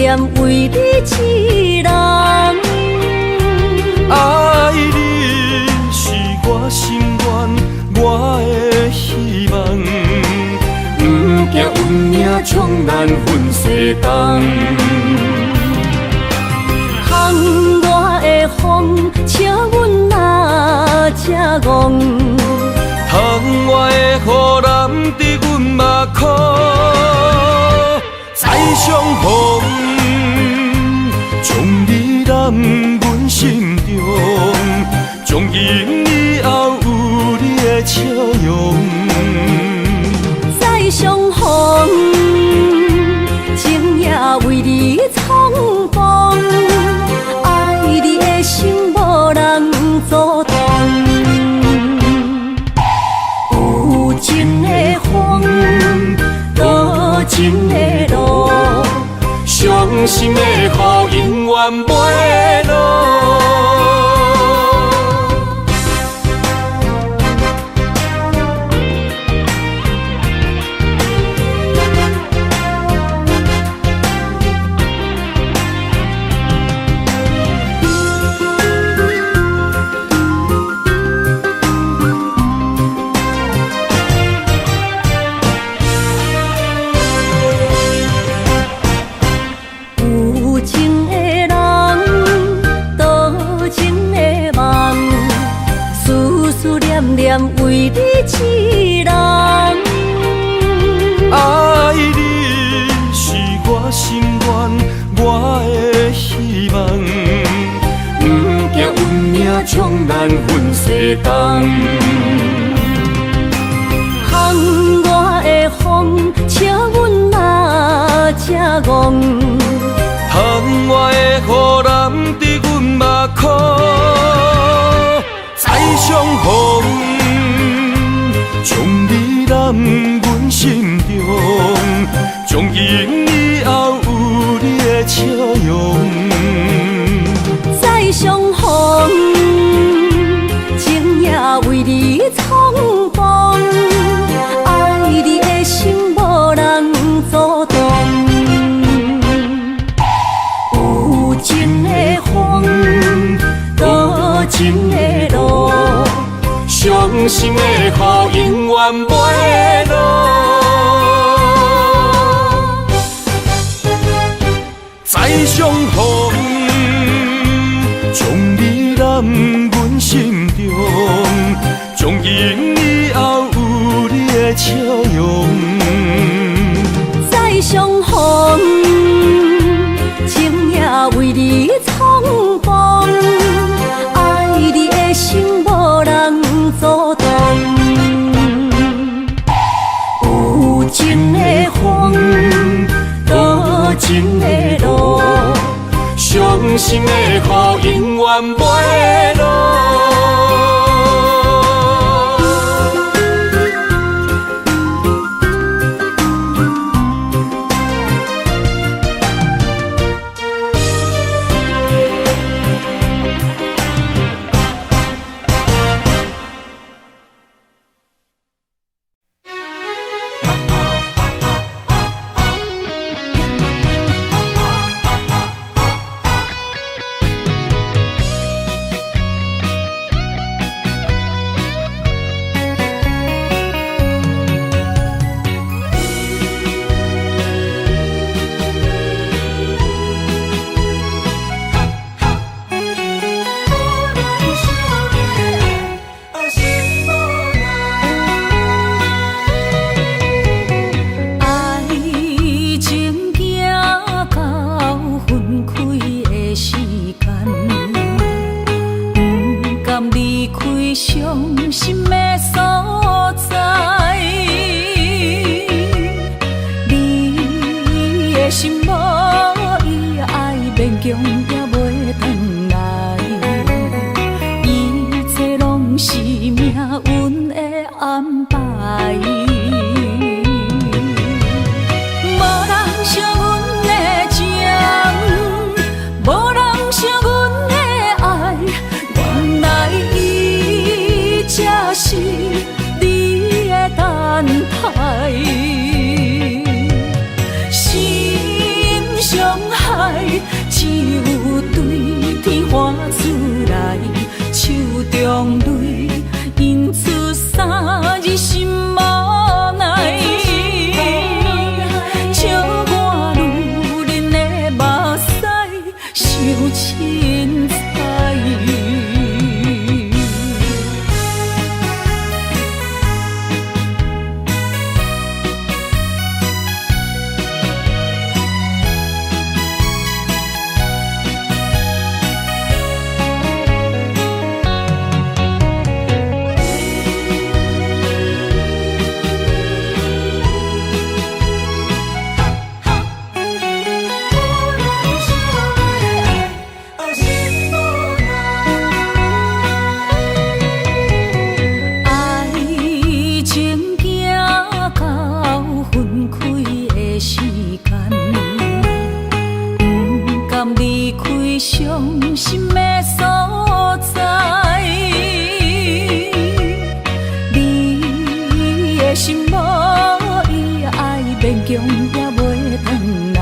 念为你一人。爱你是我心愿，我的希望。不惊运命冲咱分世东。窗外的风，笑阮哪这戆。窗外的雨淋伫阮目眶，再相逢，将你揽阮心中，从今以后有你的笑容。再相逢，情也为你闯荡，爱你的心无人阻挡。有情的风，多情的路，伤心的雨永远袂落。为你一人，爱你是我心愿，我的希望。不惊运命冲咱分世东。窗外的风，笑阮哪这戆。窗外的雨淋伫阮目眶，再相逢，将你揽阮心中，从今以后有你的笑容。再相逢，情也为你闯荡，爱你的心无人阻挡。有情的风，多情的路，伤心的雨永远袂落。再相逢，将你揽阮心中，从今以后有你的笑容。再相逢，情也为你闯荡，爱你的心无人阻挡。有情的风，多情的路，伤心的雨永远袂落。勉强也袂转来，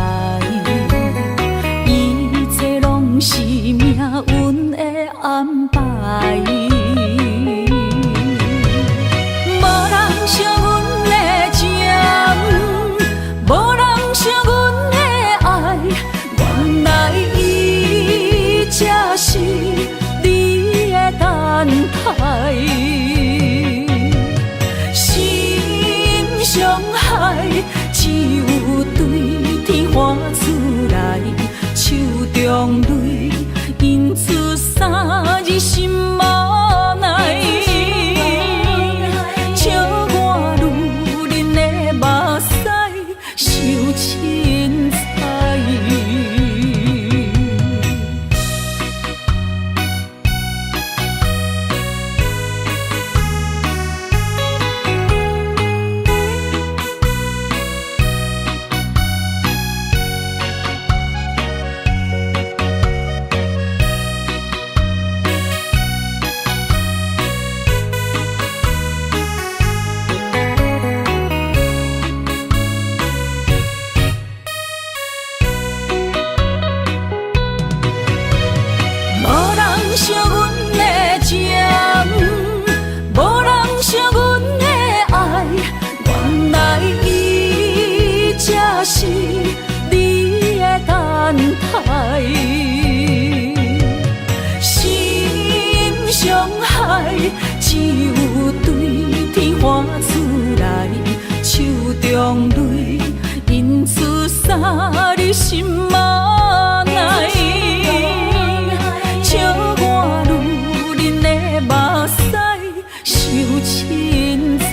一切拢是命运的安排。无人惜阮的情，无人惜阮的爱，原来伊才是你的等待。心伤害，只有对天花出来，手中泪印出三字心无奈。笑我女人的目屎受凊彩。惜阮的情，无人惜阮的爱，原来伊才是你的等待。心伤害，只有对天花出来，手中泪印出三字心无奈。笑我女人的目屎受凊彩。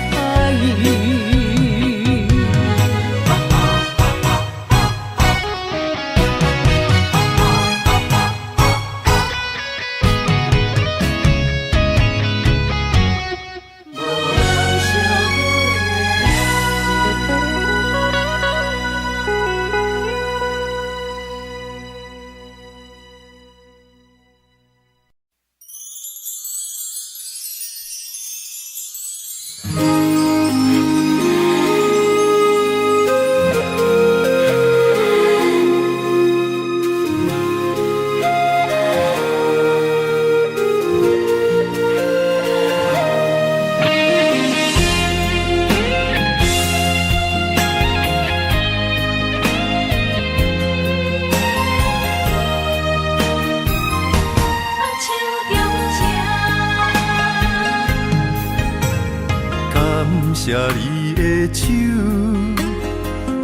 谢你的手，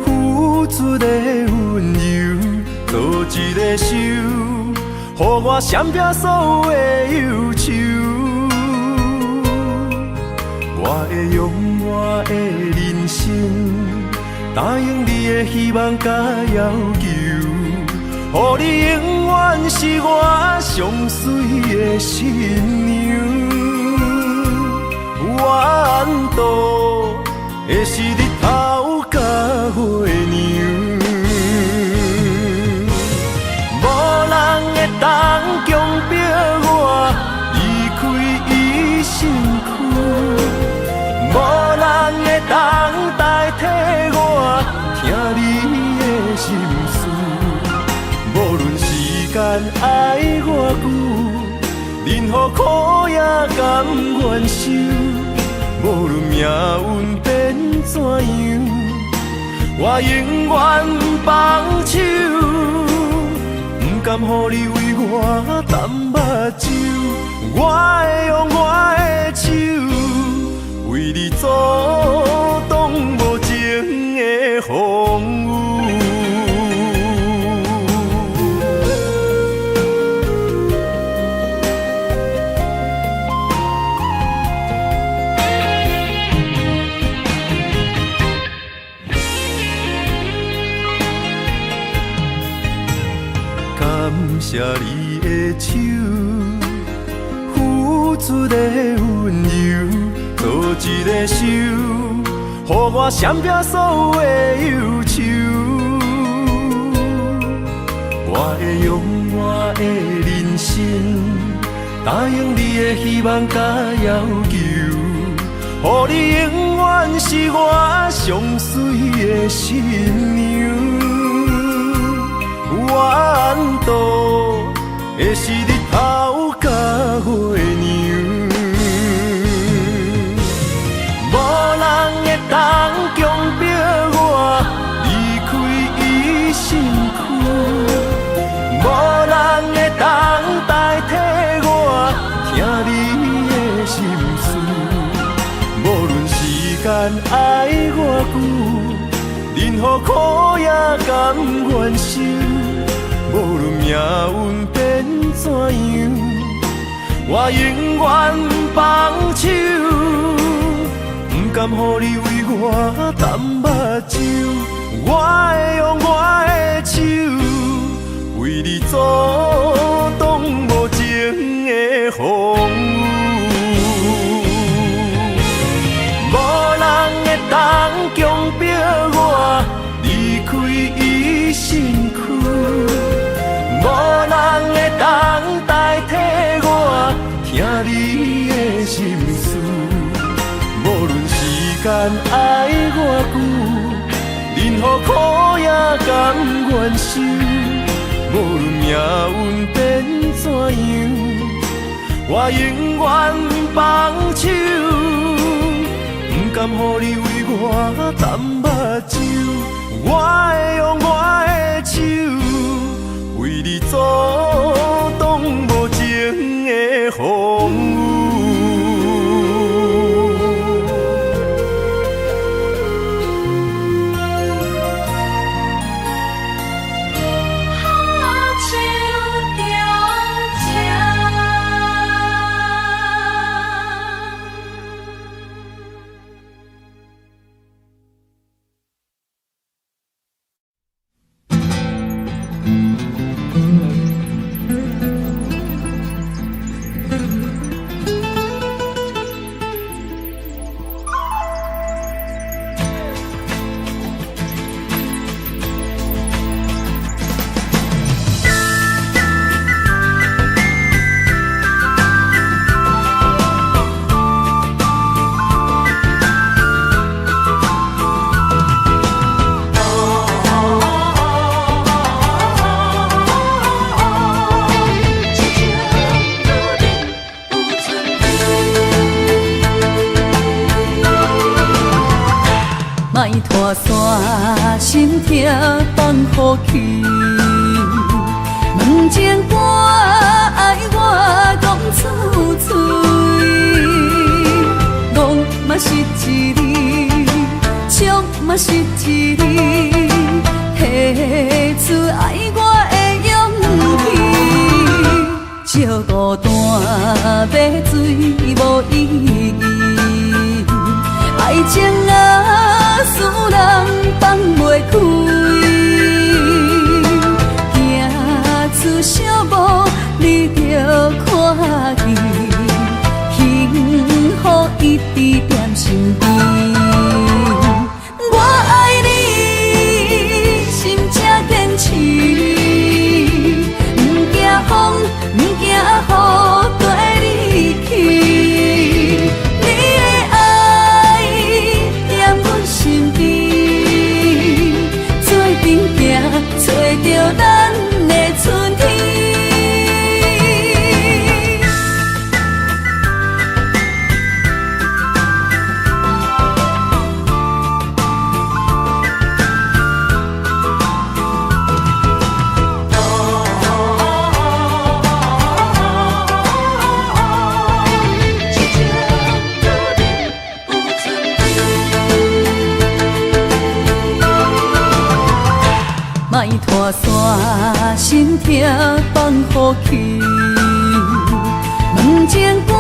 付出的温柔，做一个手，予我闪避所有的忧愁。我会用我的人生，答应你的希望甲要求，予你永远是我上水的新娘。缘途会是日头甲月亮，无人会当强迫我离开伊身躯，无人会当代替我听你的心事。无论时间爱偌久，任何苦也甘愿受。无论命运变怎样，我永远不放手，不甘予你为我淡目睭。我会用我的手，为你阻挡无情的风雨。谢你的手，付出的温柔，做一个手，予我闪避所有的忧愁。我会用我的人生，答应你的希望甲要求，予你永远是我上水的新娘，缘途会是日头甲月亮，无人会当强迫我离开伊身躯，无人会当代替我听你的心事。无论时间爱我久，任何苦也甘愿受。无论命运变怎样，我永远放手，不甘予你为我淡目睭。我会用我的手，为你阻挡无情的风雨。无人会当强迫我离开伊身躯，无人会当代替我听你的心事。无论时间爱我久，任何苦也甘愿受。无论命运变怎样，我永远放手，不甘予你为我淡目睭。我会用我的手，为你阻挡无情的风雨。拖山心痛放乎去，问情歌爱我讲出嘴，戆嘛是一字，唱嘛是一字，提出爱我的勇气，照孤单要水无意义，爱情啊，使人放袂开，行出小步，你着看见，幸福一直踮身边。我爱你，心正坚持，不惊风，不惊雨，跟你去。找到咱的春天。莫拖山心痛放乎去，问情歌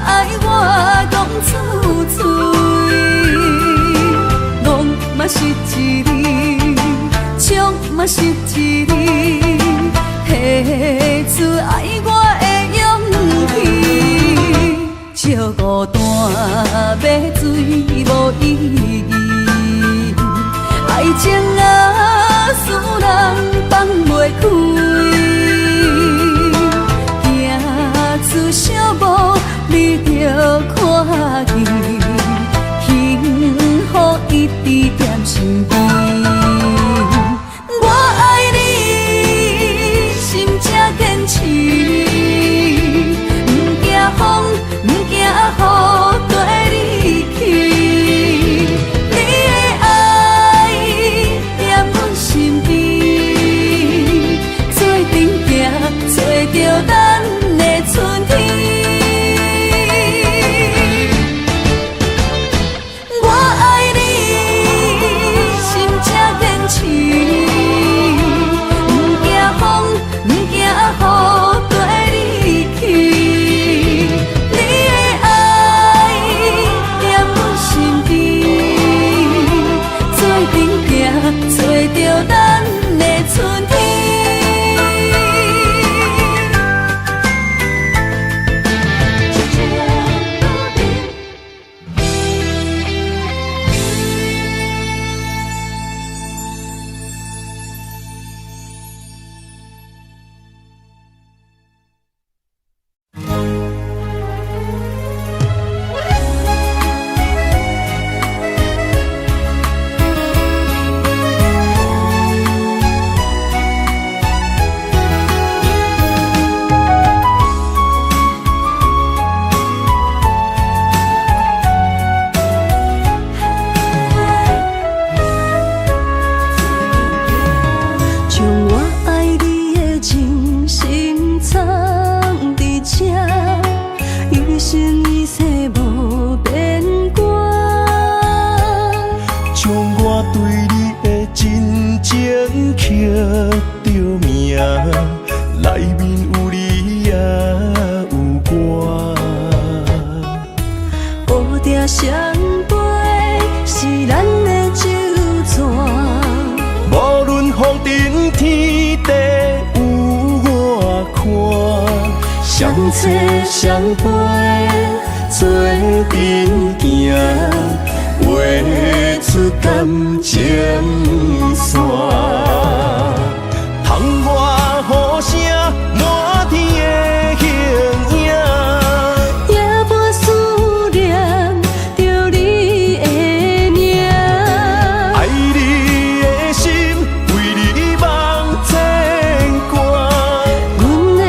爱我讲出嘴，戆嘛是一字，唱嘛是一字，提出爱我的勇气，照孤单要水无意义，爱情啊，使人放袂开，行出小步，你着看见，幸福一直踮身找着咱的春天。相陪做阵行，画出感情线。窗外雨声满天的形影，夜半思念着你的名。爱你的心为你梦牵挂，阮的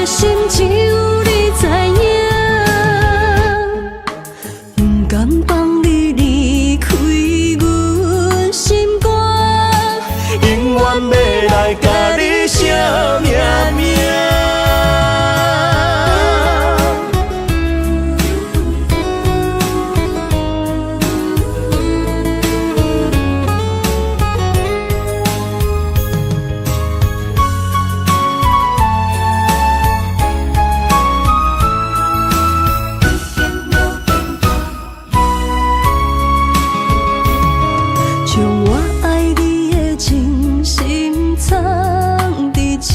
心只有你知影。不甘放你离开阮心肝，永远要来甲你写命名。将我爱你的真心藏伫这，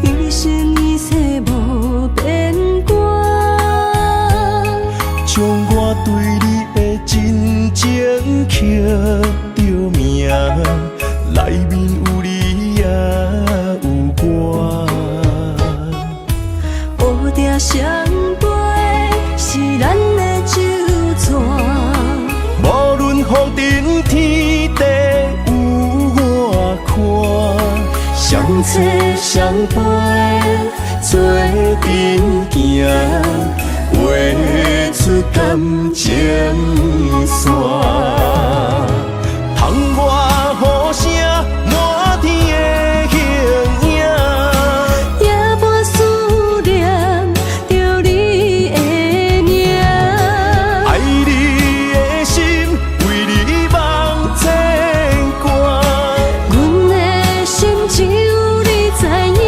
一生一世无变卦。将我对你的真情刻着名，内面有你也有我。乌定相陪是咱的酒泉，无论风尘天地有我看，相找相陪做阵行，画出感情线。窗外雨声满天的形影，夜半思念着你的名。爱你的心为你梦牵挂，阮的心只有你知影。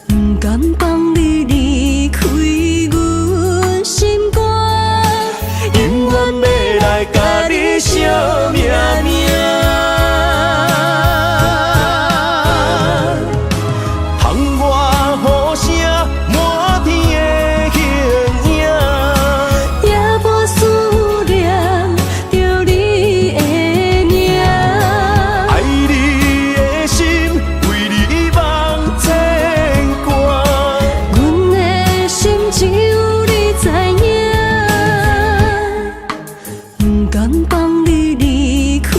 不甘放你离开阮心肝，永远要来甲你写命名。窗外雨声满天的形影，夜半思念着你的名。爱你的心为你梦牵挂，阮的心只有你知影。不甘放你离开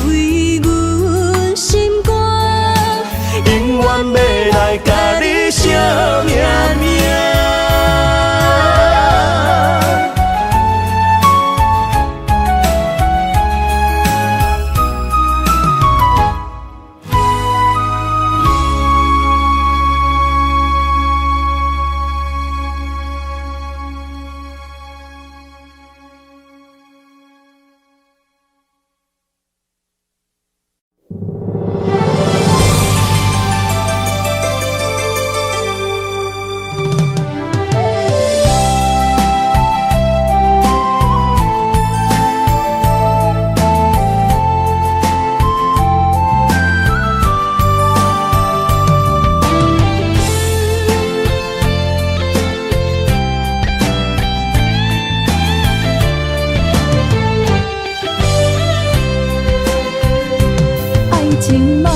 情梦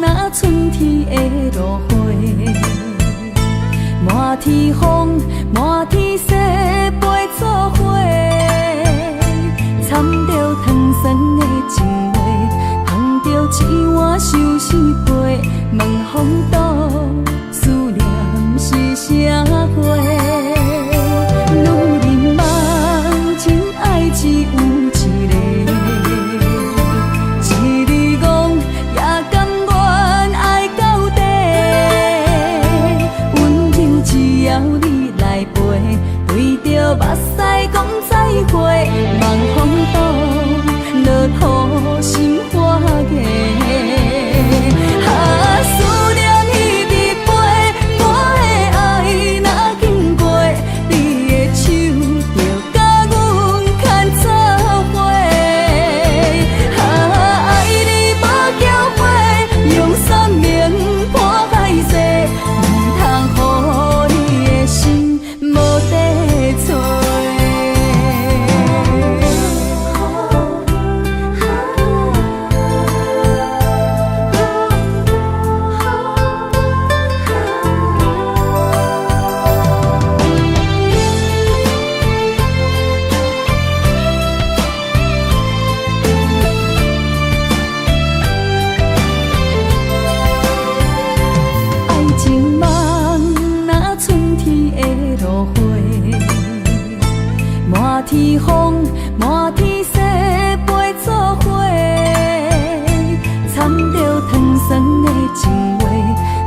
若春天的落花，满天风，满天雪，陪作伙，掺着糖酸的情话，捧着一碗相思杯，问风度，思念是啥货？女人梦情爱只有一个。目屎讲再会，望风度，落雨心花芽。思念彼直飞，我的爱若经过，你的手就甲阮牵做伙。爱你无缴费，用生命破海誓，唔通予你的心无地找。满天风，满天雪，陪作伙，掺着糖酸的情话，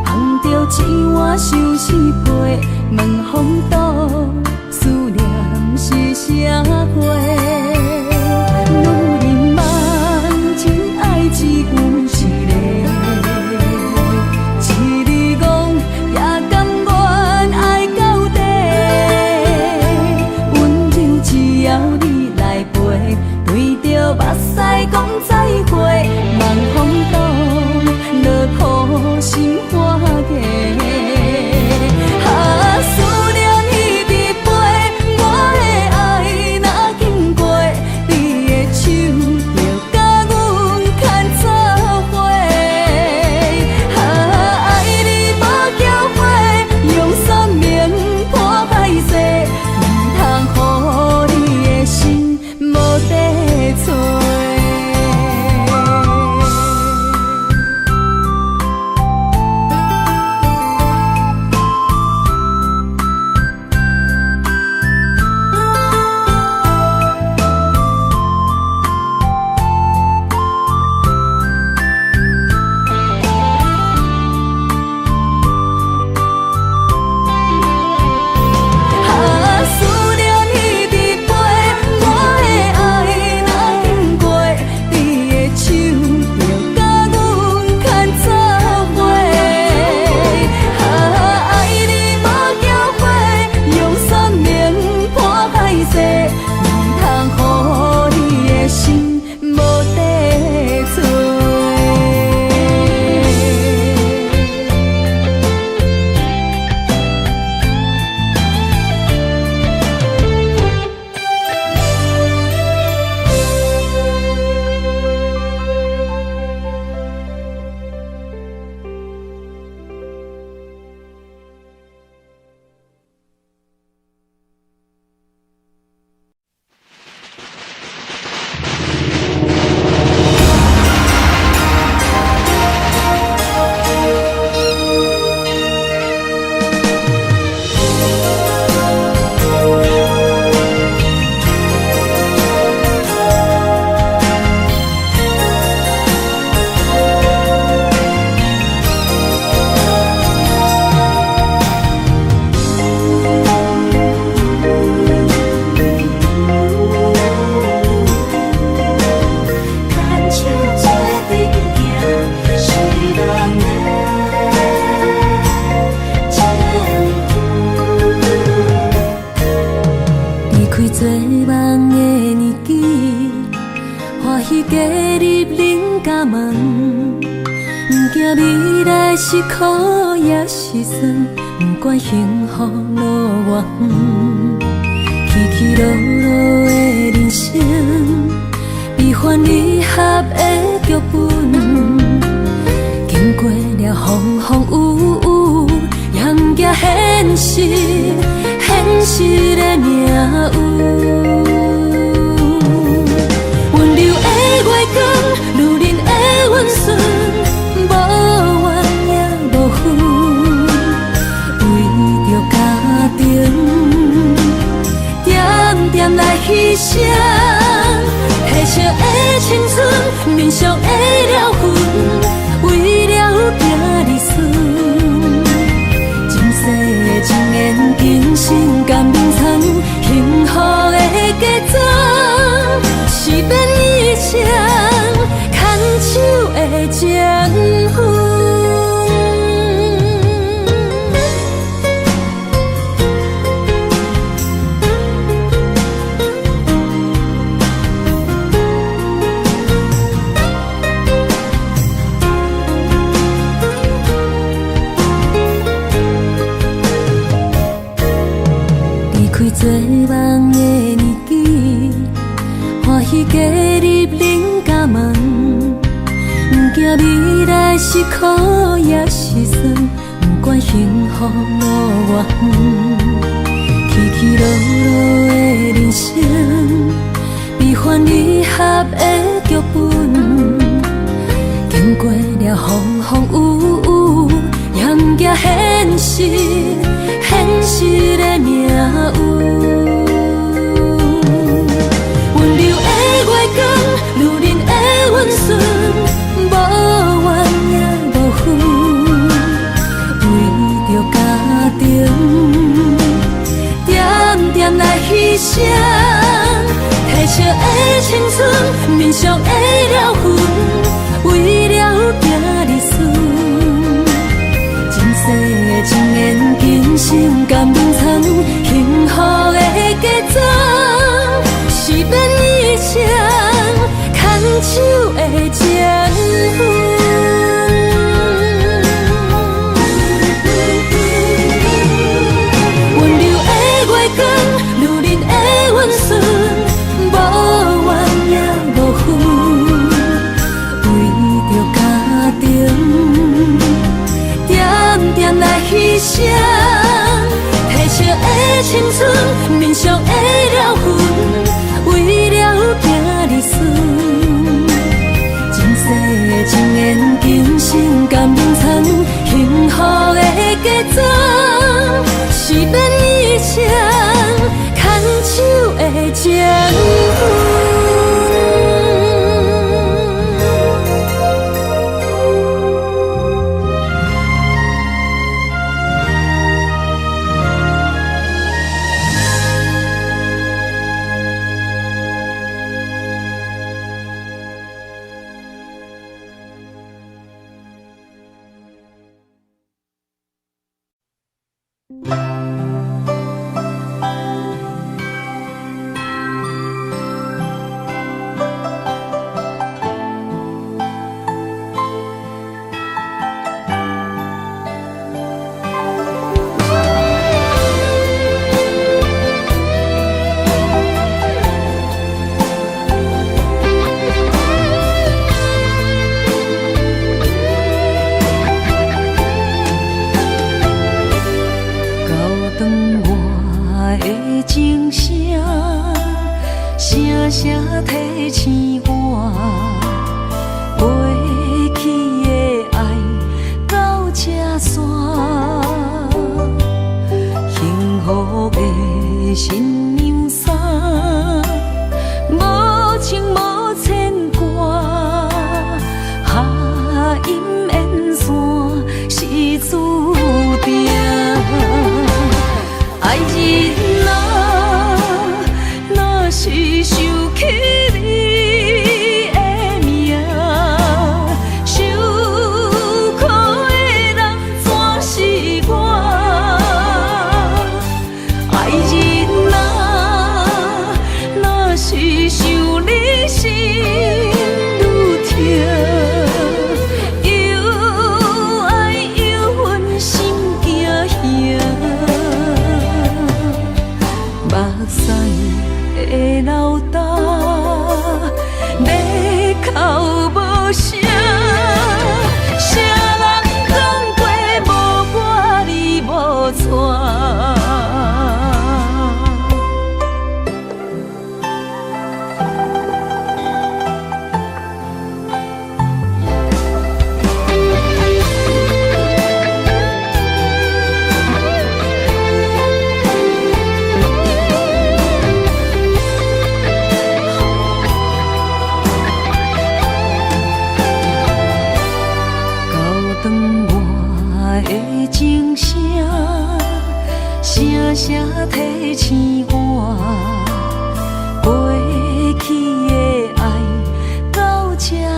捧着一碗相思杯，问风度，思念是啥货？女人梦情爱只有一个，一字讲也甘愿爱到底。只要你来陪，对着目屎讲再会，望风度，落雨心花芽。思念彼直飞，我的爱若经过，你的手就甲阮牵做伙。爱你无缴费，用生命破海誓，唔通予心无地找。做梦的年纪，欢喜加入恁家门，不惊未来是苦也是酸，不管幸福路偌远，起起落落的人生，悲欢离合的剧本。了风风雨雨，迎接现实，现实的命运。温柔的月光，女人的温顺，无怨也无恨，为着家庭，点点来牺牲。褪色的青春，面上的了痕，为了囝儿孙。前世情缘，今生甘眠藏，幸福的家庄，是变一场牵手的情分。做梦的年纪，欢喜加入恁家门，不惊未来是苦也是酸，不管幸福路偌远，起起落落的人生，悲欢离合的剧本，经过了风风雨雨，迎接现实，现实的命运。温柔的月光，女人的温顺，无怨也无恨，为着家庭，点点来牺牲。褪色的青春，面上的了痕，为了囝儿孙。前世的情缘，今生甘眠藏，幸福的家庄，是变一场牵手的情分。温柔的月光，女人的温顺，无怨也无恨，为着家庭，点点来牺牲。褪色的青春，面上的了痕，为了囝儿孙。前世的情缘，今生甘眠藏，幸福的家庄，是变一场牵手的情分。声，啥人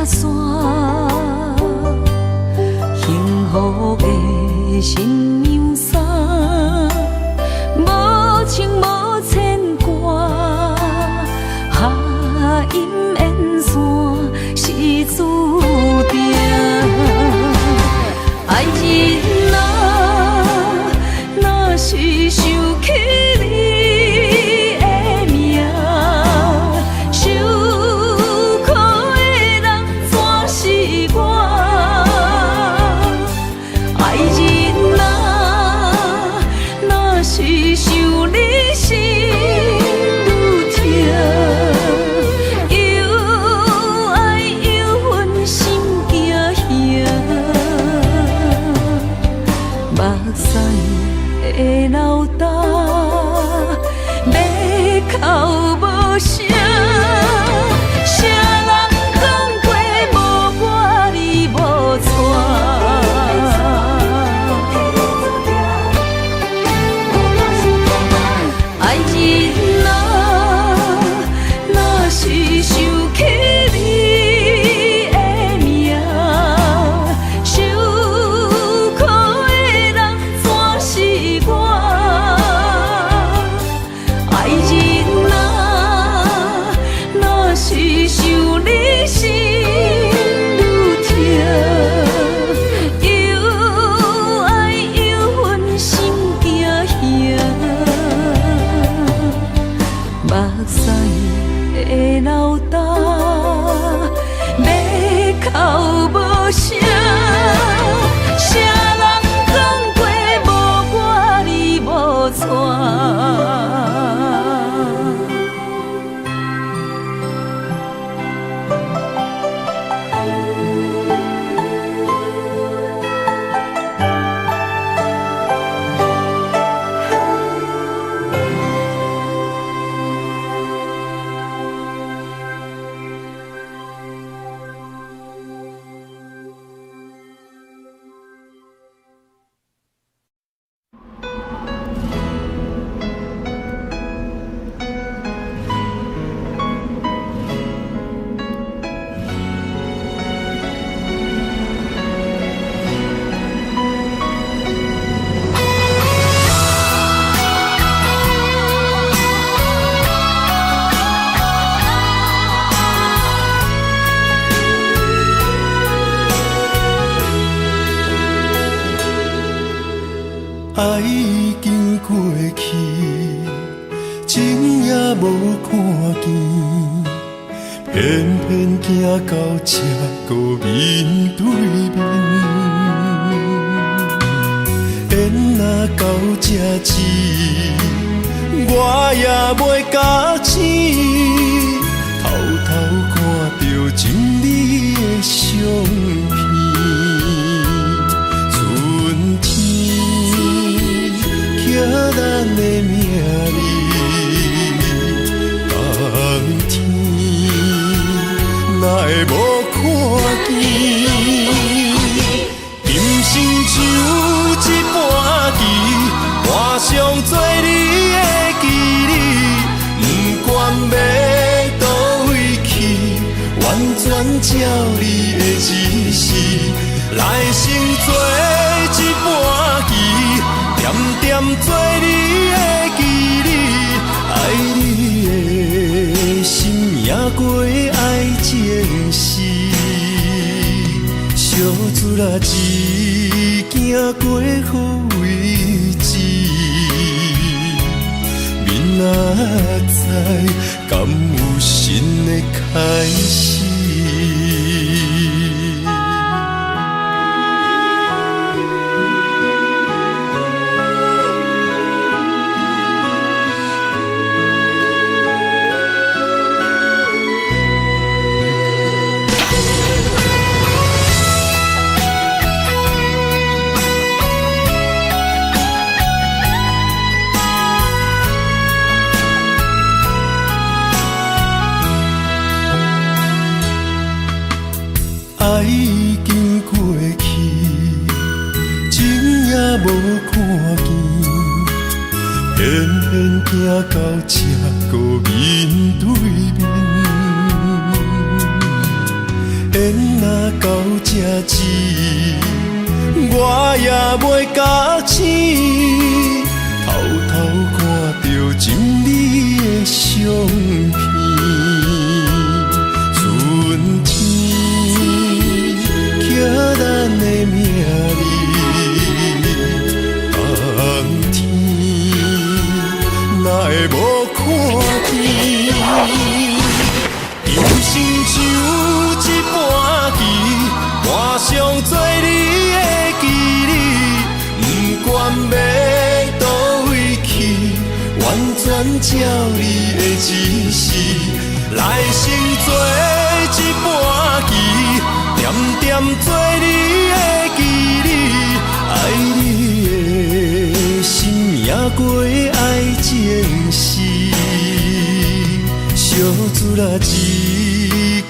线，幸福的新娘衫，无情无牵挂，下阴缘线是注定。爱人啊，若是想起你的名，受苦的人全是我。爱人啊，若是想你心愈痛，又爱又恨心惊吓。目屎的流干，要哭无声，谁人讲过无我你无带？爱人啊，若是想起你的名，受苦的人全是我。爱人啊，若是想你心愈痛，又爱又恨心惊吓。目屎的流干，要哭无声，谁人讲过无我你无带？爱已经过去，情也无看见，偏偏行到这个面对面。缘若到这时，我也袂假醒，偷偷看到情侣的相片。春天刻咱的名字，冬天哪会无看见？人生像一盘棋，换上做你的记忆，不管要倒位去，完全照你的指示，来生做一盘棋，点点做你的记忆，爱你的心也过爱情诗，小船啊一行过好位置，明仔载敢有新的开始？爱已经过去，情也无看见，偏偏行到这个面对面。缘若到这止，我也袂甲醒，偷偷看着情你的相片。春天刻咱的名字，冬天哪会无看见？人生像一盘棋，换上做你的记忆，不管要倒位去，完全照你的指示，来生做一盘棋，点点做你的记忆，爱你的心也过爱情诗，小子啦一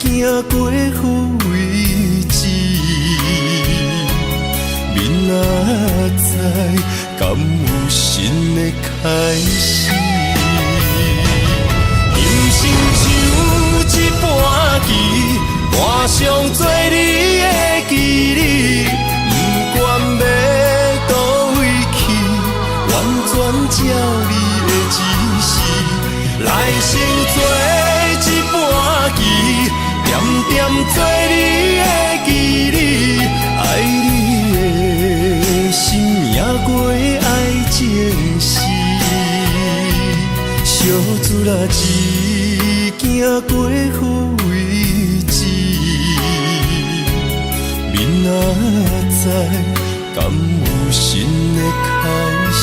行过好位置，明仔载敢有新的开始？人生像一盘棋，换上做你的记忆，不管要倒位去，完全照你的指示，来生做一盘棋，点点做你的记忆，爱你的心也过爱情诗，小子啦一行过好位置，明仔载敢有新的开始？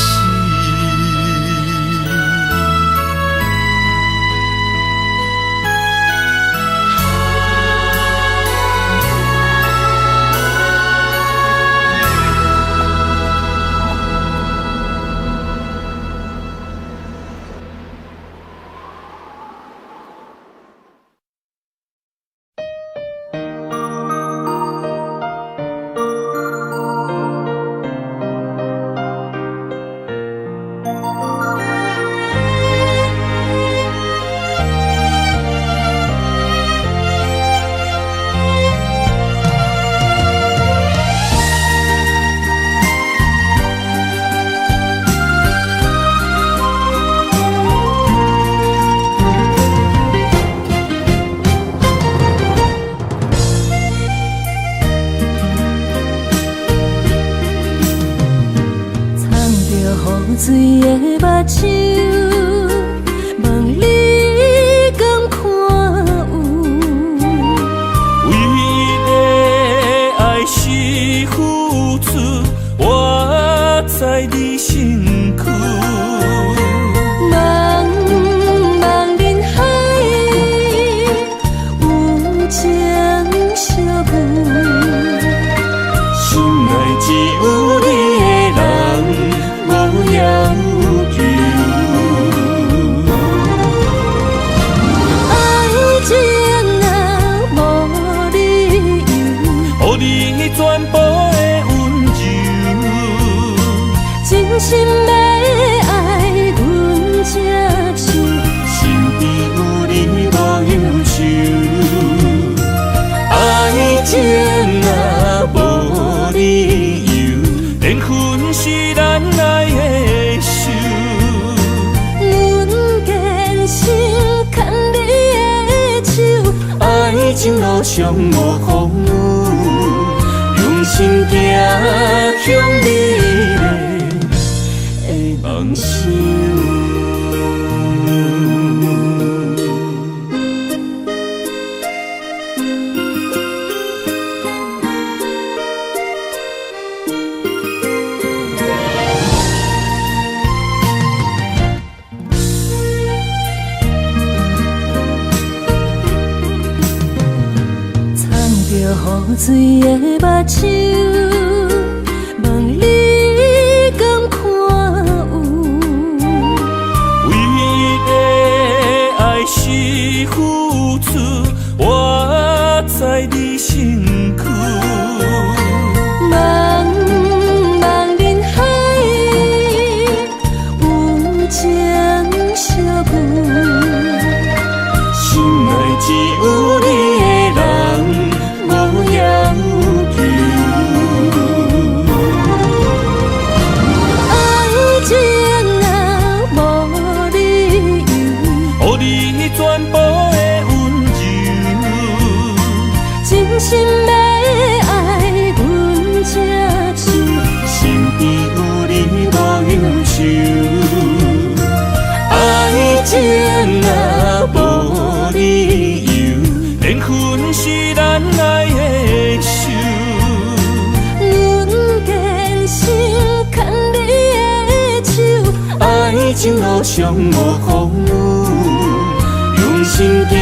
水的目睭，问你敢看有？为了爱是付出，我在你身躯。茫茫人海，有情相伴，心内只有你的人。无要求，爱情啊无理由，予你全部的温柔，真心要爱阮才想，身边有你无忧愁，爱情啊无理由，缘分是咱爱的手。阮坚信牵你的手，爱情路上无风雨，用心行向你的梦想。雨水的目睭，问你敢看有？为了爱是付出，我在你身躯。茫茫人海，有情相伴，心内只有你的人。真心要爱阮才手，身边有你无忧愁。爱情若无理由，缘分是咱爱的手。阮坚守牵你的手，爱情路上无风雨，用心行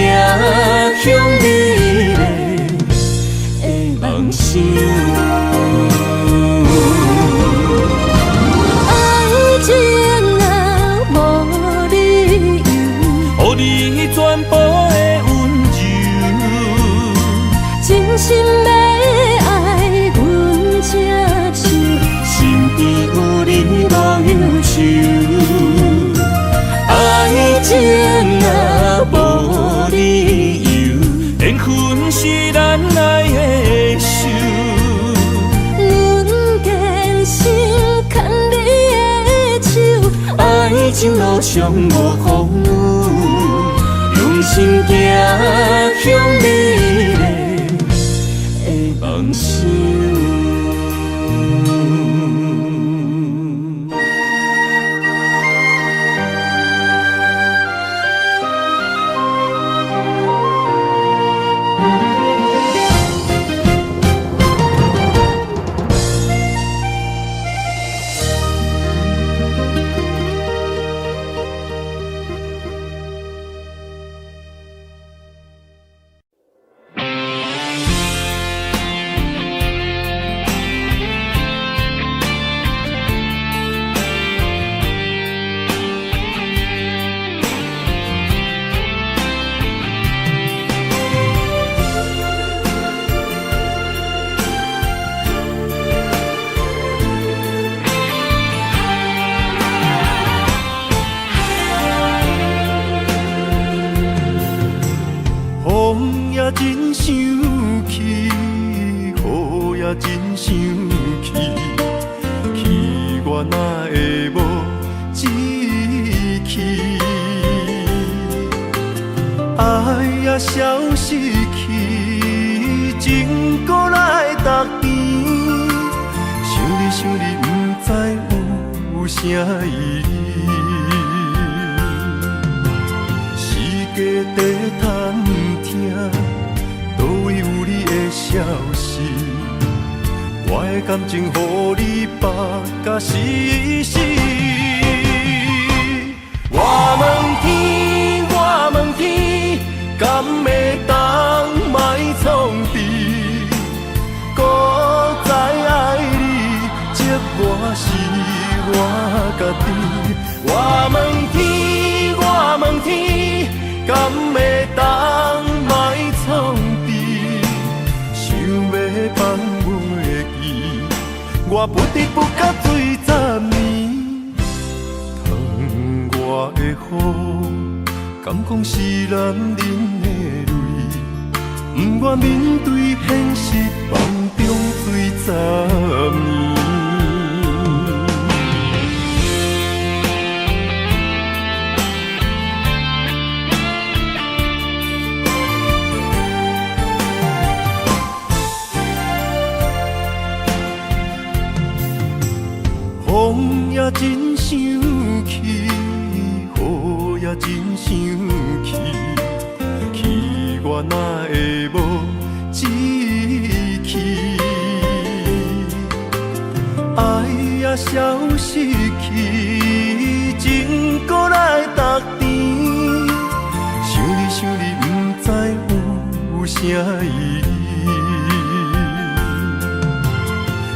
向美丽的梦想。爱情若无理由，予你全部的温柔，真心要爱阮才手，身边有你无忧愁。爱情若无理由，缘分是咱爱的手。阮坚守牵你的手，爱情路上无风雨，用心行向美丽的梦想。真想起，雨也真想起，去我哪会无志气？爱也消失去，情搁来逐甜。想你，不知有啥意义。世界在探听。倒位有你的消息，我的感情予你绑甲死死。我问天，我问天，敢会当莫创治？搁再爱你，这我是我家己。我问天，我问天，敢会当莫创治？要放袂记，我不得不甲醉10年。疼我的雨，敢讲是男人的泪，不愿面对现实，梦中醉10年。风也真想起，雨也真想起，去我哪会无志气？爱也消失去，情搁来逐甜。想你，不知有啥意义。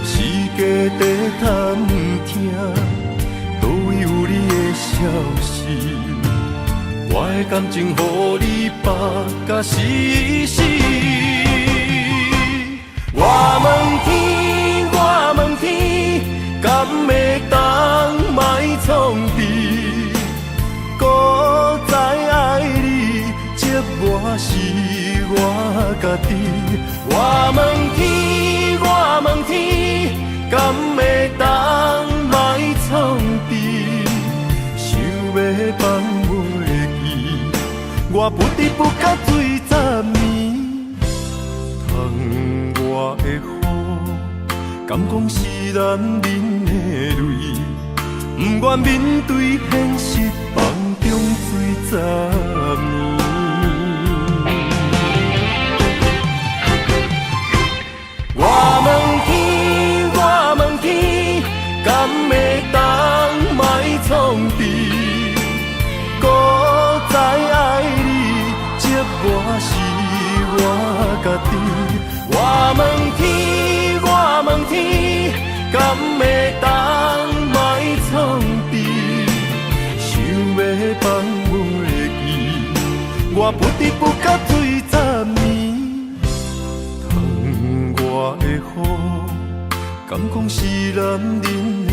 世界在探听，倒位有你的消息，我的感情予你绑甲死死。我问天，我问天，敢会当莫创治？搁再爱你，这我是我家己。我问天，我问天。敢会当莫创治？想要放袂记，我不得不甲醉10年。疼我的雨，敢讲是男人的泪？不愿面对现实，梦中水十年。我问天，我问天，敢会当卖创治？搁再爱你，寂寞是我家己。我问天，我问天，敢会当卖创治？想要放袂记，我不得不甲醉10年。疼我的雨，敢讲是男人的泪？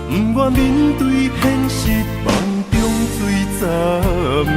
不愿面对现实，梦中醉10年。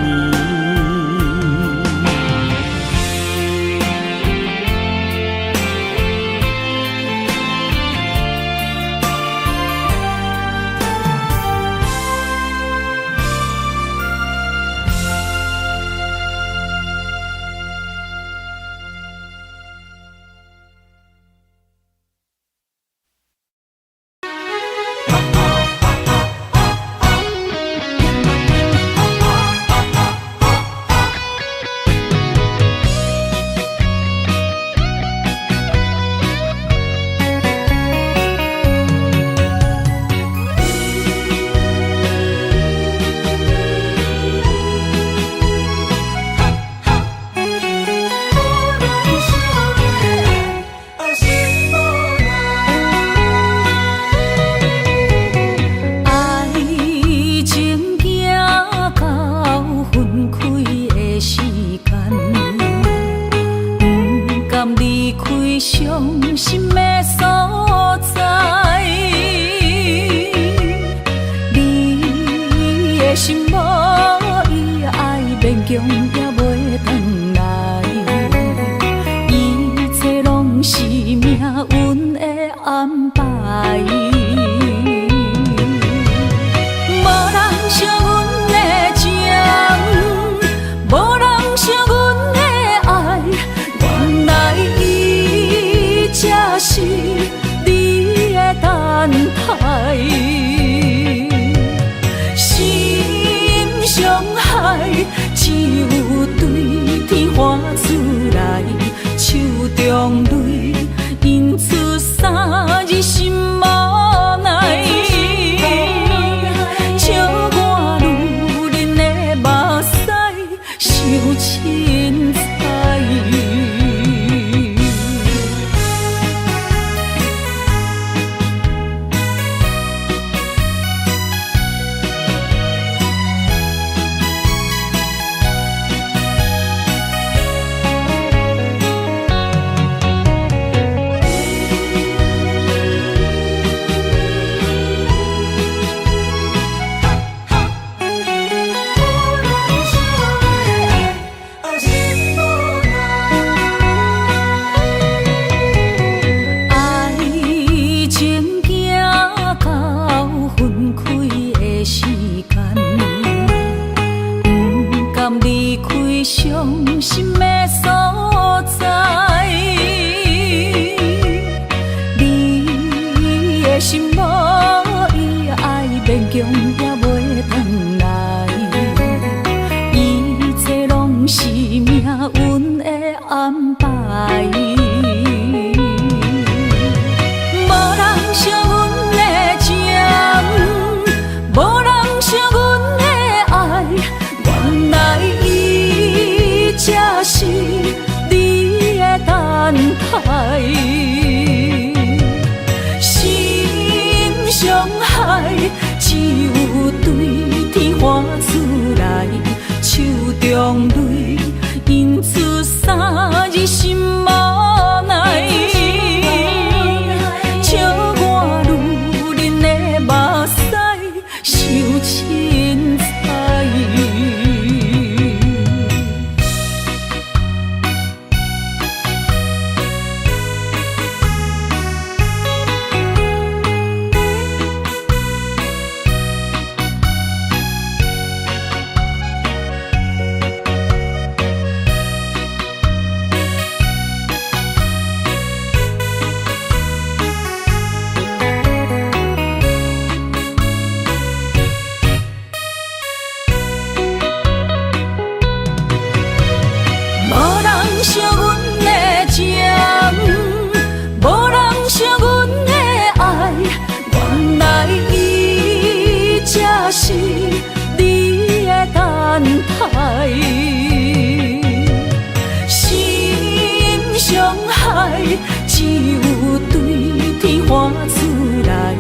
伤害，只有对天花出来，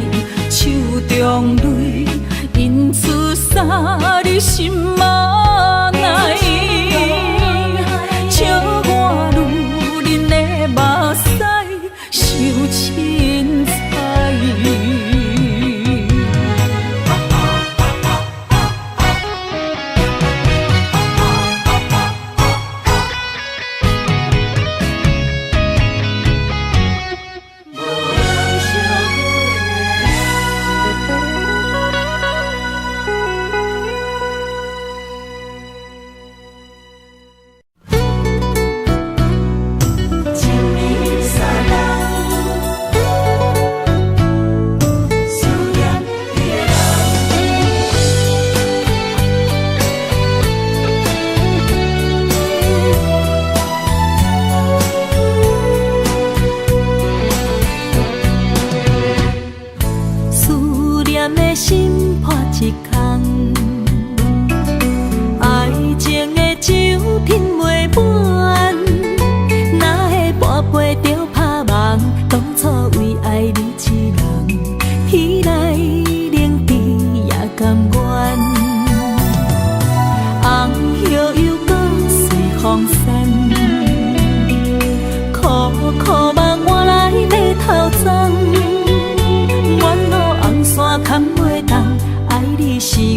手中泪印出三日心嘛爱，笑我女人的目屎受凊彩。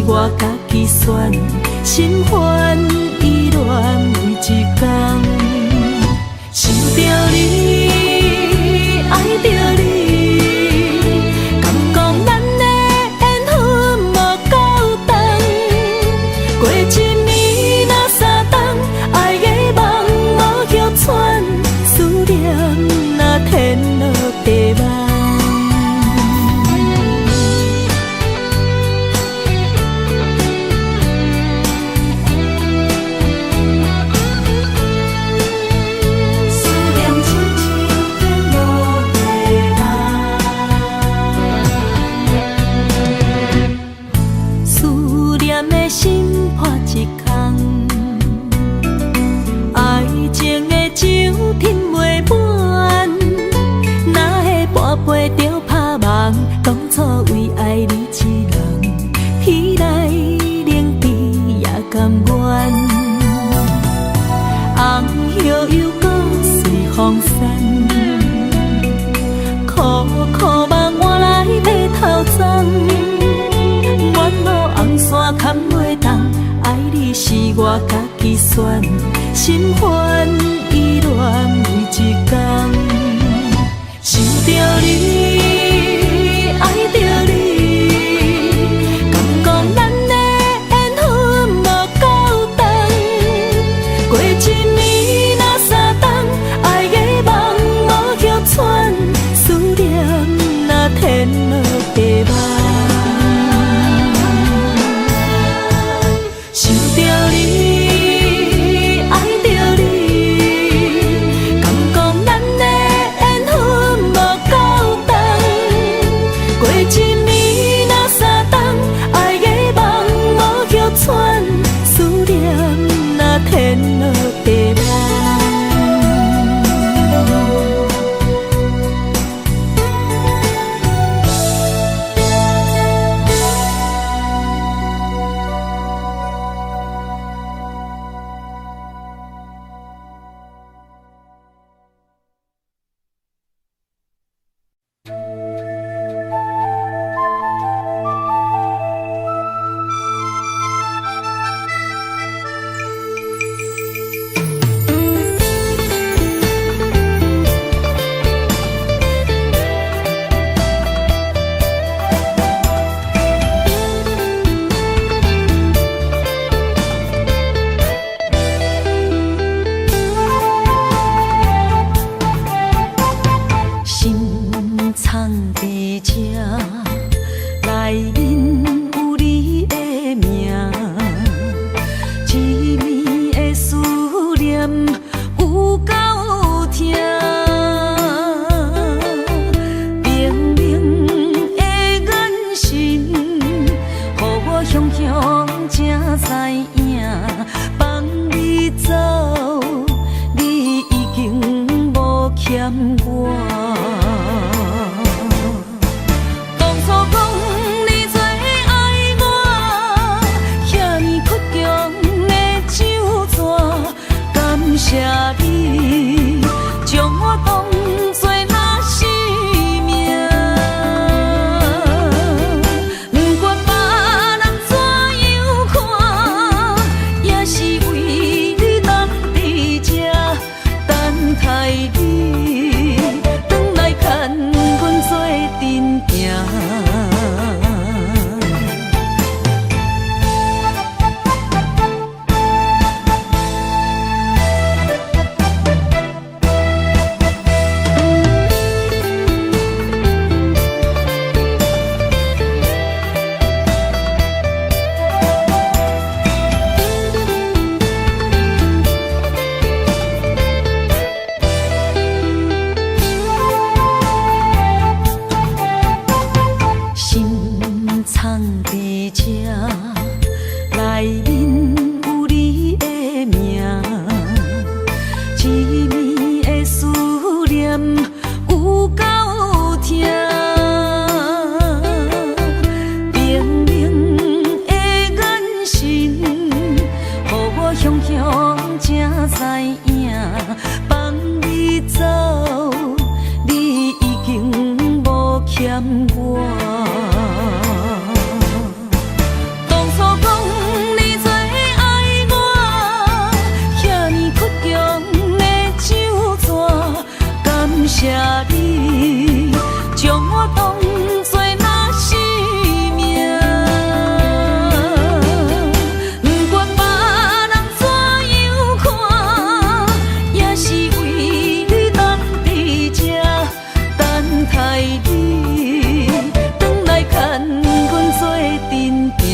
我家己选，心烦意乱每一天，想着你，爱着你，敢讲咱的缘分无够长，过一年若三冬，爱的梦无休喘，思念若天落地网。当初为爱你一人，彼来冷滴也甘愿。红叶又搁随风散，苦苦梦换来白头鬃。远路红线牵袂动，爱你是我家己选，心烦意乱每一天，想着你，爱着你，敢讲咱的缘分无够长，过一年若三冬，爱的梦无休喘，思念若天落地网，想着你，爱着你，欠我。当初讲你最爱我，遐尼倔强的手纸，感谢你将我当作那生命。不管别人怎样看，也是为你当伫这等待你，转来牵阮做阵行。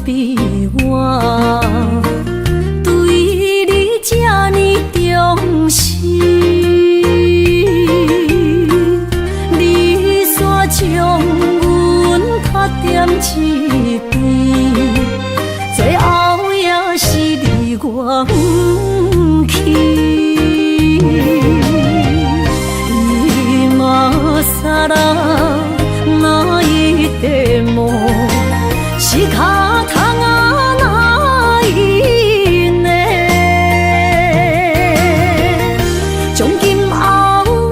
比我对你这呢重视，你煞将阮较点一边，最后也是离我不去。今ら泣いても仕方がないね。从今后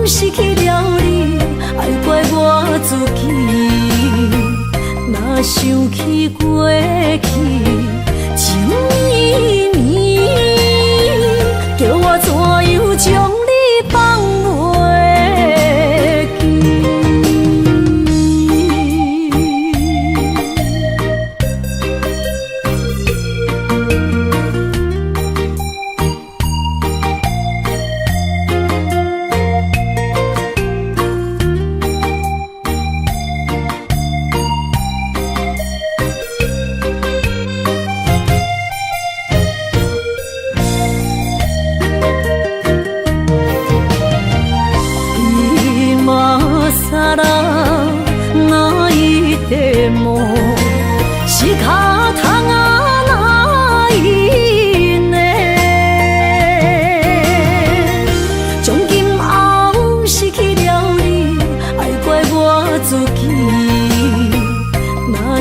失去了你，爱怪我自己。若想起过去情绵绵，叫我怎样将你放袂？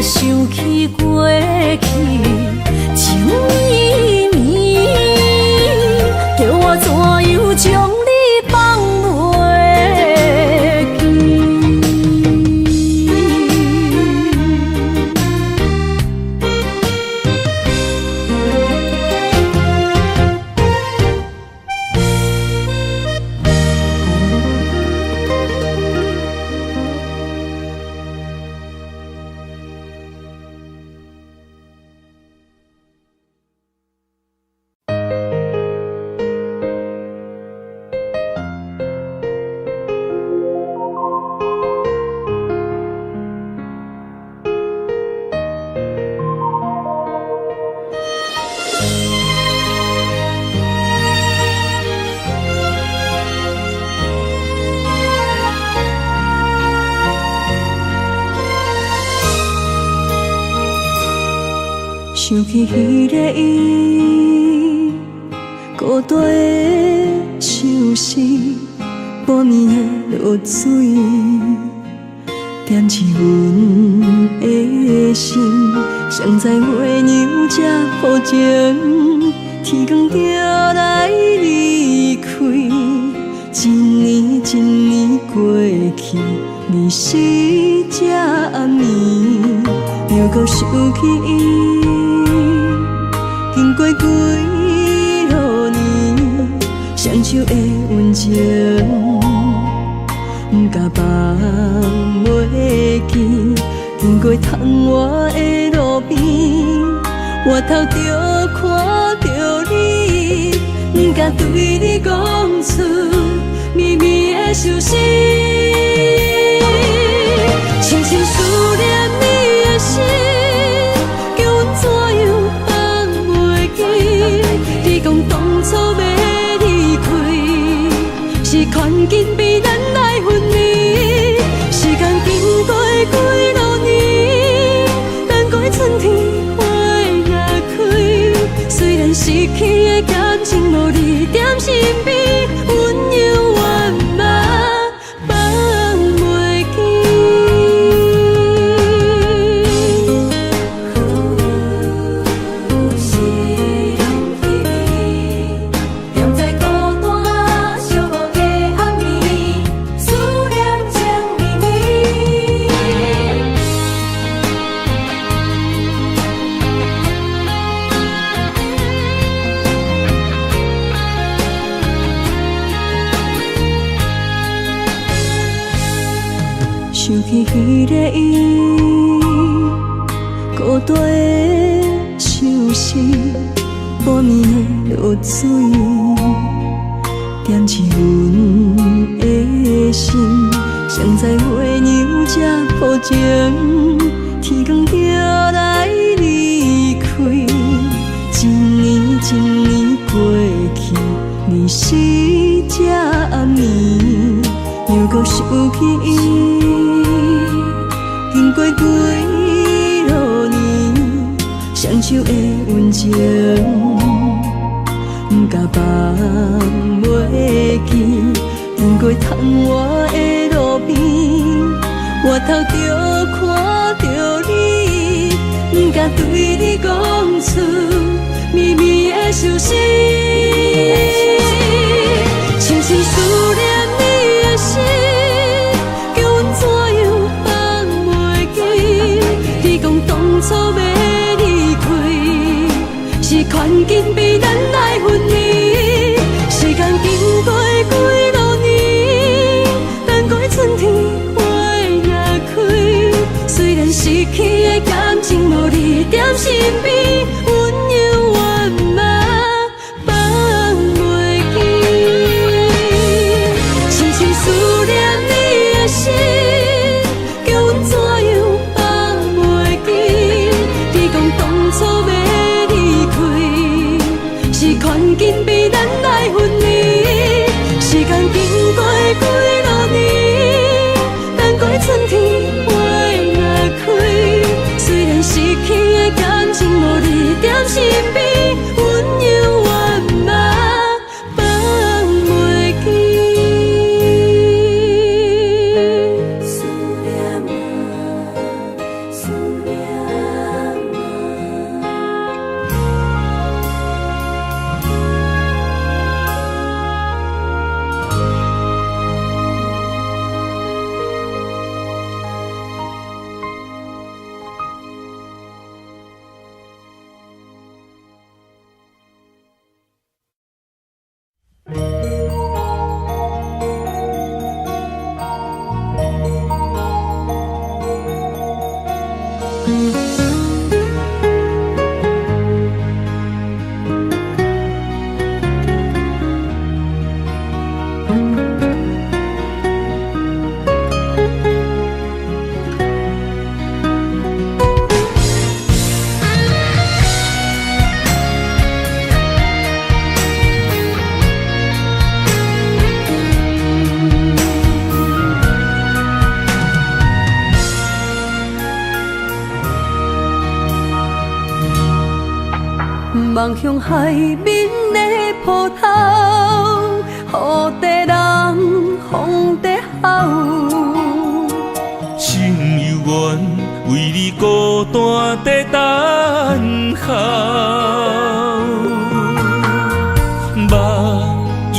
想起过去情绵绵，叫我怎样将你放袂记？想起彼个伊，孤单的相思，半暝的落水，点起阮的心。谁知月娘这薄情，天光就来离开。一年一年过去，你是这暗暝，又搁想起伊。经过几落年，双手的温情，不敢放袂记。经过窗外的路边，我头就看到你，不敢对你讲出绵绵的相思，深深思念你的心，叫阮怎样？你讲当初要离开，是看见比咱来分离。时间经过几落年，等待春天花也开。虽然失去的感情无你踮身边，温柔圆满放袂想起彼个伊，孤单的相思，半暝的落水，点起阮的心。谁知月娘这薄情，天光就来离落年，双手的温情，不甲放袂记。经过窗外的路边，我头就看着你，不敢对你讲出绵绵的相思，深深思念你的心，叫阮怎样放袂记？你讲当初要离开，是环境逼咱来分离，时间经过几落年，等过春天花若开，虽然失去的感情无你踮身边，温柔圆满放袂记，深深思念你的心，叫阮怎样放袂记？你讲当初要离开，是环境逼咱来分离，时间经过几落年，等过春天花若开，虽然失去的感情无你踮身边，温柔圆满放袂记。思念啊，思念望向海面的波涛，雨地人，风地吼。心犹原为你孤单在等候，目已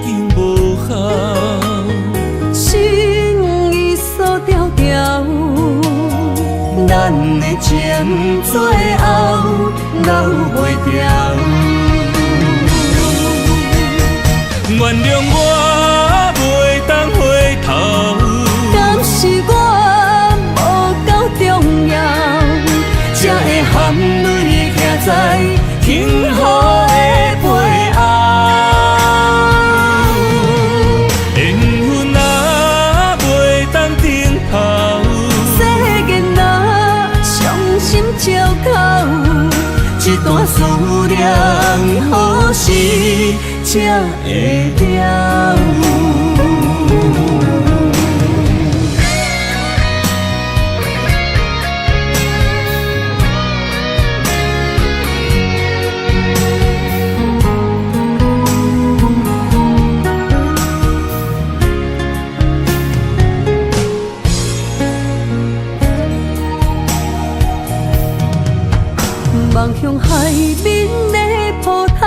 经无效，心已锁条条，咱的情最后留袂掉。原谅我袂当回头，敢是我无够重要，才会含泪徛在幸福的背后。缘分啊，袂当停靠，世间啊，伤心借口，一段思念何时才会了？望向海面的波涛，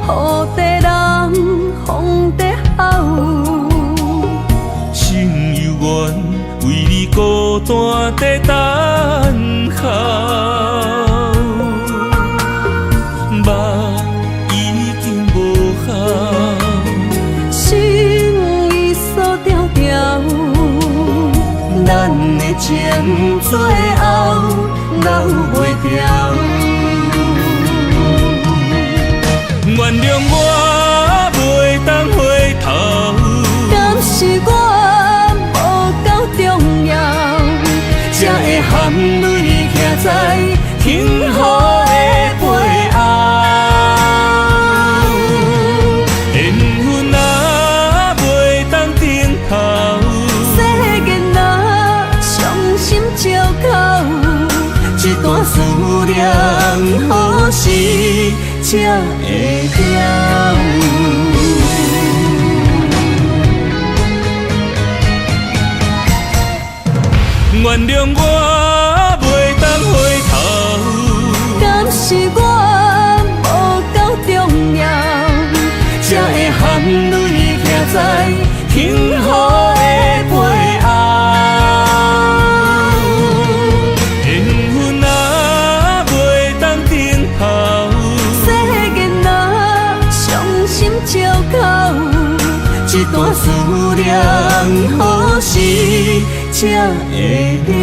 雨地人，风地吼。心犹原为你孤单在等候，目已经无效，心已锁条条，咱的情最后留袂掉。原谅我袂当回头，敢是我无够重要，才会含泪徛在幸福的背后。缘分啊，袂当停靠，世间啊，伤心借口。段思念，何时才会了？原谅我袂当回头，敢是我无够重要，才会含泪徛在幸福的背后？缘分若袂当等候，世间若伤心借口，这段思念何时才会了？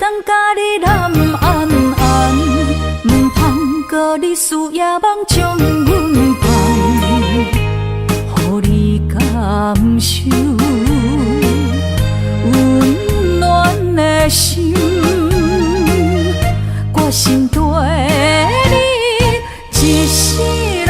当甲你揽安安，唔通甲你思夜梦将阮放，互你感受温暖的心，我心对你一世人。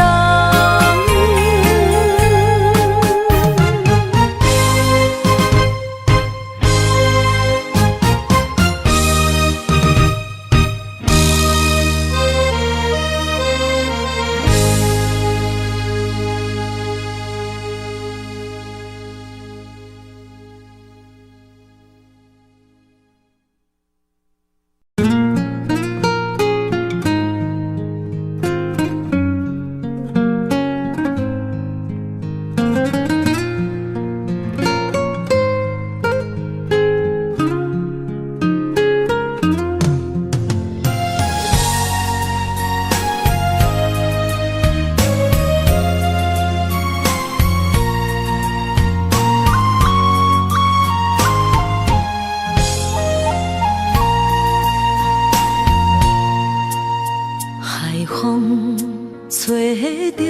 吹着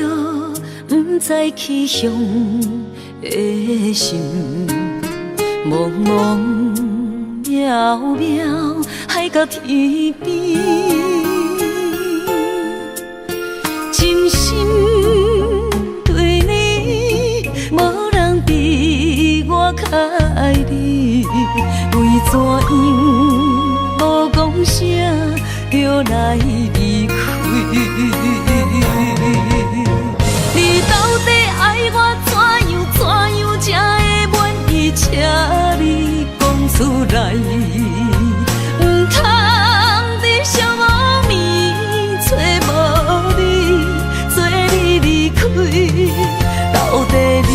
不知去向的心，茫茫渺渺海到天边，真心对你，无人比我较爱你，为怎样无讲声就来离开？你到底爱我怎样才会满意？请你讲出来，唔通伫寂寞暝找无你，做你离开。到底你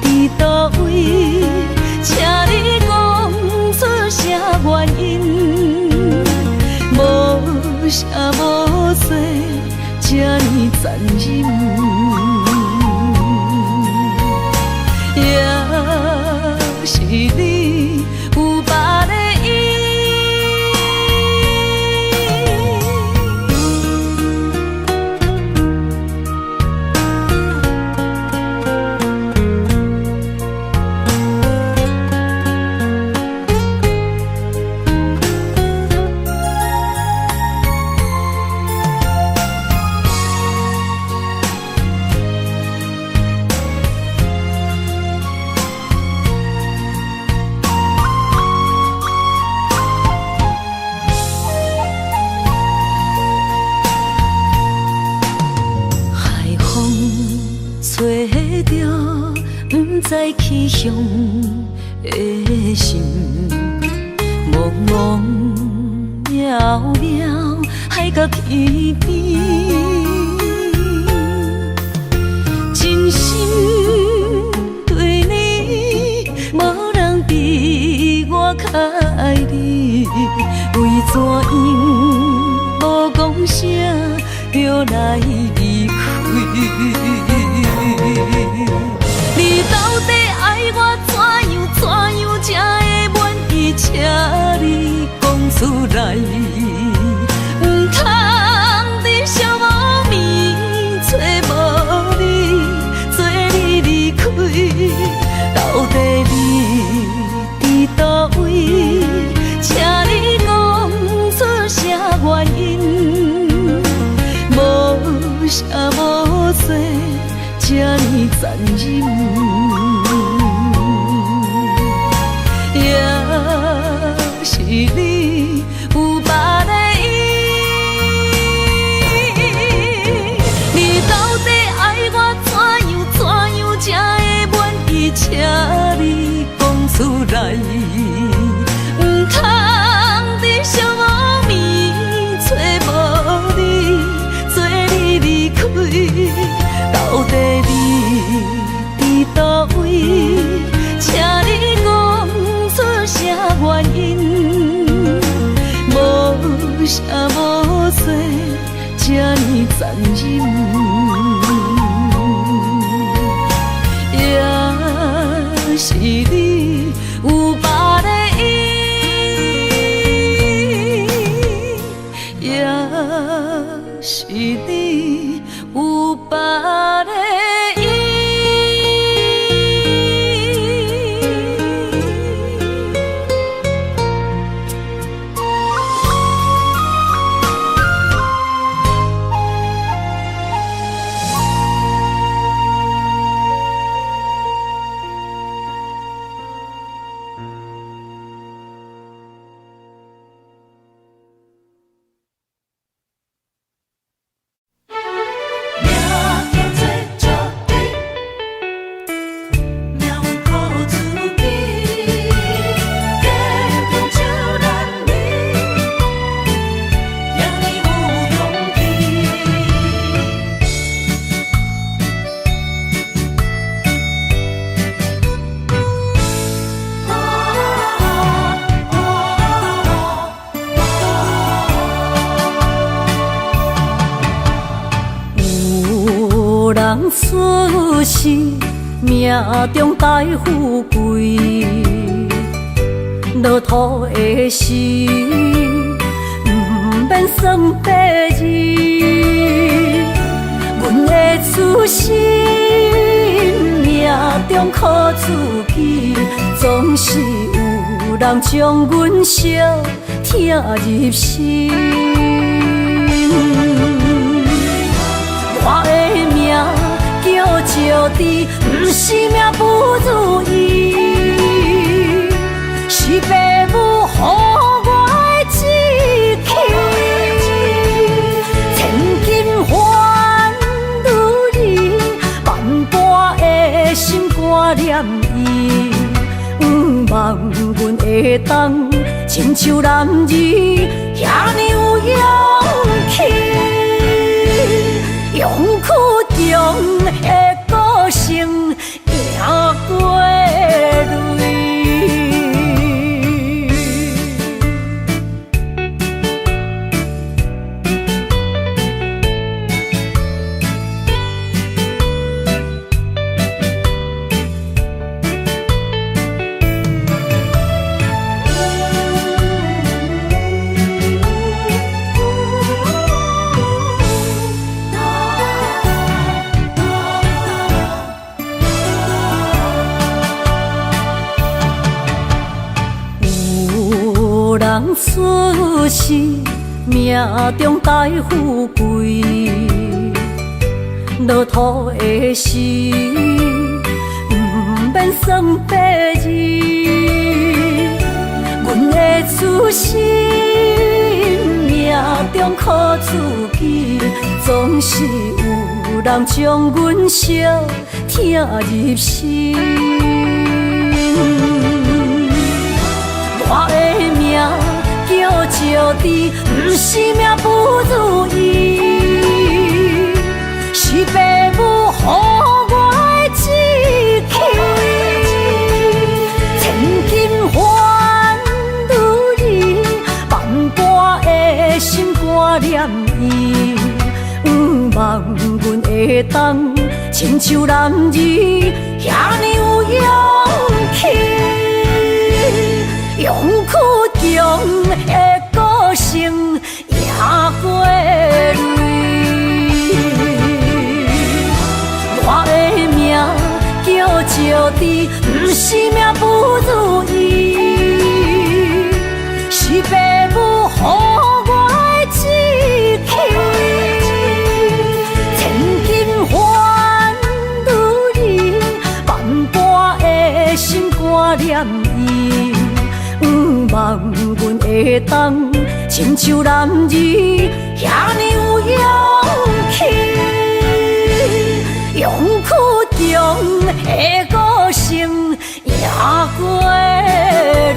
伫倒位？请你讲出啥原因？无啥无说，这呢残忍。也是你有别的意。在去向的心，茫茫渺渺海到天边，真心对你，无人比我较爱你，为怎样无讲声就来离开？你到底爱我怎样才会满意？请你讲出来，唔通伫寂寞暝找无你，做你离开。到底你伫倒位？请你讲出啥原因？无啥无说，这呢残忍。也是你有别的意。你到底爱我怎样才会满意？请你讲出来，唔通伫寂寞暝找无你，做你离开。到底你伫倒位？请你讲出啥原因？无啥无说，这呢残忍。也是你有别的意。出世，命中带富贵，落土的时，不免算白字。阮的出身，命中靠自己，总是有人将阮惜疼入心。我的命叫石地，不是命不如意，是父母予我的志气。千金换如意，万般的心挂念伊。望阮会当亲像男儿遐尼有勇气。勇气中的个性赢过泪。人出世，命中带富贵，落土的时，不免算白字。阮的出身，命中靠自己，总是有人将阮惜疼入心。我的命叫石地，不是命不如意，是父母予我的志气。千金换如意，万般的心挂念伊。望阮会当亲像男儿遐尼有勇气。勇气中的个性赢过泪。我的命叫石地，不是命不如意，是父母予我的志气。千金换如意，万般的心挂念伊。望阮会当亲像男儿遐尼有勇气。勇气中的个性赢过泪。